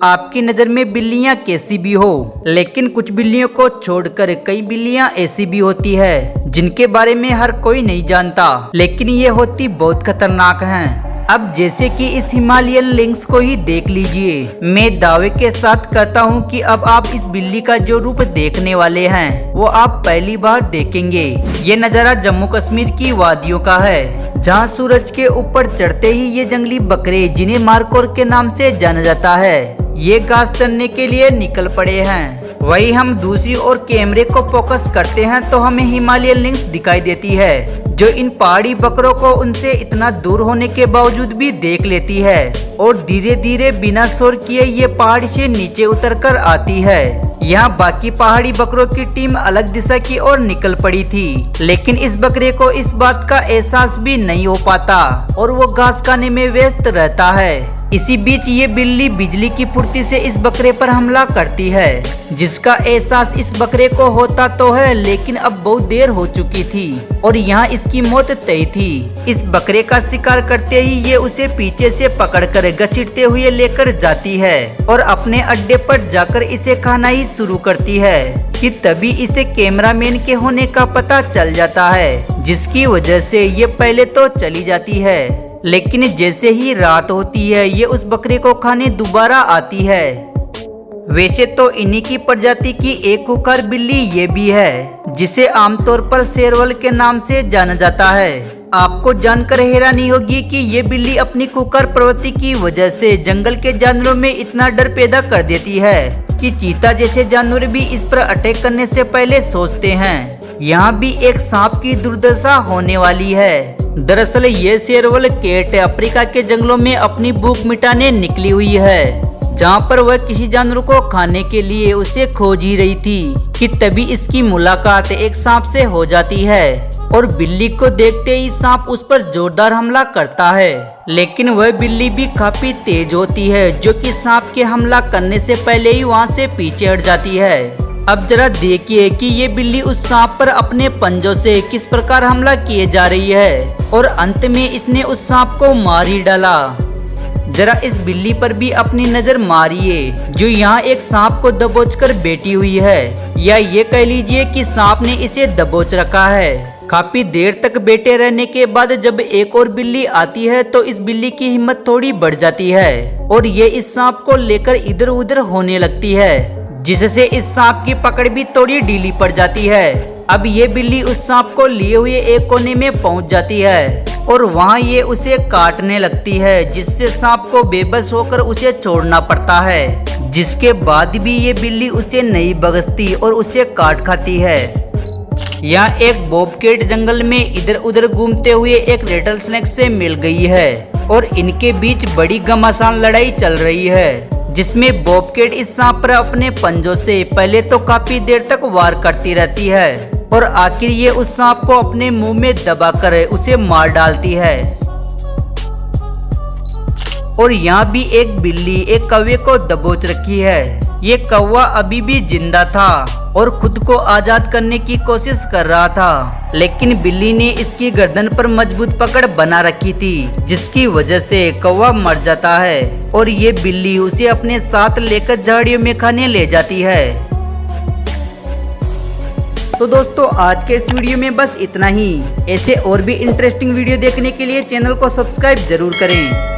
आपकी नज़र में बिल्लियां कैसी भी हो, लेकिन कुछ बिल्लियों को छोड़कर कई बिल्लियां ऐसी भी होती है जिनके बारे में हर कोई नहीं जानता, लेकिन ये होती बहुत खतरनाक हैं। अब जैसे कि इस हिमालयन लिंक्स को ही देख लीजिए। मैं दावे के साथ कहता हूँ कि अब आप इस बिल्ली का जो रूप देखने वाले हैं वो आप पहली बार देखेंगे। ये नज़ारा जम्मू कश्मीर की वादियों का है, जहाँ सूरज के ऊपर चढ़ते ही ये जंगली बकरे, जिन्हें मारकोर के नाम से जाना जाता है, ये घास चरने के लिए निकल पड़े हैं। वही हम दूसरी ओर कैमरे को फोकस करते हैं तो हमें हिमालयन लिंक्स दिखाई देती है, जो इन पहाड़ी बकरों को उनसे इतना दूर होने के बावजूद भी देख लेती है और धीरे धीरे बिना शोर किए ये पहाड़ी से नीचे उतरकर आती है। यहाँ बाकी पहाड़ी बकरों की टीम अलग दिशा की ओर निकल पड़ी थी, लेकिन इस बकरे को इस बात का एहसास भी नहीं हो पाता और वो घास खाने में व्यस्त रहता है। इसी बीच ये बिल्ली बिजली की फुर्ती से इस बकरे पर हमला करती है, जिसका एहसास इस बकरे को होता तो है, लेकिन अब बहुत देर हो चुकी थी और यहाँ इसकी मौत तय थी। इस बकरे का शिकार करते ही ये उसे पीछे से पकड़कर घसीटते हुए लेकर जाती है और अपने अड्डे पर जाकर इसे खाना ही शुरू करती है कि तभी इसे कैमरामैन के होने का पता चल जाता है, जिसकी वजह से ये पहले तो चली जाती है। लेकिन जैसे ही रात होती है ये उस बकरे को खाने दोबारा आती है। वैसे तो इन्हीं की प्रजाति की एक खुखार बिल्ली ये भी है, जिसे आमतौर पर शेरवल के नाम से जाना जाता है। आपको जानकर हैरानी होगी कि ये बिल्ली अपनी खुखार प्रवृत्ति की वजह से जंगल के जानवरों में इतना डर पैदा कर देती है कि चीता जैसे जानवर भी इस पर अटैक करने से पहले सोचते हैं। यहाँ भी एक सांप की दुर्दशा होने वाली है। दरअसल ये शेरवल कैट अफ्रीका के जंगलों में अपनी भूख मिटाने निकली हुई है, जहाँ पर वह किसी जानवर को खाने के लिए उसे खोज ही रही थी कि तभी इसकी मुलाकात एक सांप से हो जाती है और बिल्ली को देखते ही सांप उस पर जोरदार हमला करता है। लेकिन वह बिल्ली भी काफी तेज होती है, जो कि सांप के हमला करने से पहले ही वहाँ से पीछे हट जाती है। अब जरा देखिए कि ये बिल्ली उस सांप पर अपने पंजों से किस प्रकार हमला किए जा रही है और अंत में इसने उस सांप को मार ही डाला। जरा इस बिल्ली पर भी अपनी नजर मारिए, जो यहाँ एक सांप को दबोच कर बैठी हुई है, या ये कह लीजिए कि सांप ने इसे दबोच रखा है। काफी देर तक बैठे रहने के बाद जब एक और बिल्ली आती है तो इस बिल्ली की हिम्मत थोड़ी बढ़ जाती है और ये इस सांप को लेकर इधर उधर होने लगती है, जिससे इस सांप की पकड़ भी थोड़ी ढीली पड़ जाती है। अब ये बिल्ली उस सांप को लिए हुए एक कोने में पहुंच जाती है और वहां ये उसे काटने लगती है, जिससे सांप को बेबस होकर उसे छोड़ना पड़ता है। जिसके बाद भी ये बिल्ली उसे नहीं बख्शती और उसे काट खाती है। यहाँ एक बॉबकैट जंगल में इधर उधर घूमते हुए एक रेटल स्नेक से मिल गई है और इनके बीच बड़ी घमासान लड़ाई चल रही है, जिसमें बॉबकैट इस सांप पर अपने पंजों से पहले तो काफी देर तक वार करती रहती है और आखिर ये उस सांप को अपने मुंह में दबाकर उसे मार डालती है। और यहाँ भी एक बिल्ली एक कौवे को दबोच रखी है। ये कौवा अभी भी जिंदा था और खुद को आजाद करने की कोशिश कर रहा था, लेकिन बिल्ली ने इसकी गर्दन पर मजबूत पकड़ बना रखी थी, जिसकी वजह से कौवा मर जाता है और ये बिल्ली उसे अपने साथ लेकर झाड़ियों में खाने ले जाती है। तो दोस्तों आज के इस वीडियो में बस इतना ही। ऐसे और भी इंटरेस्टिंग वीडियो देखने के लिए चैनल को सब्सक्राइब जरूर करें।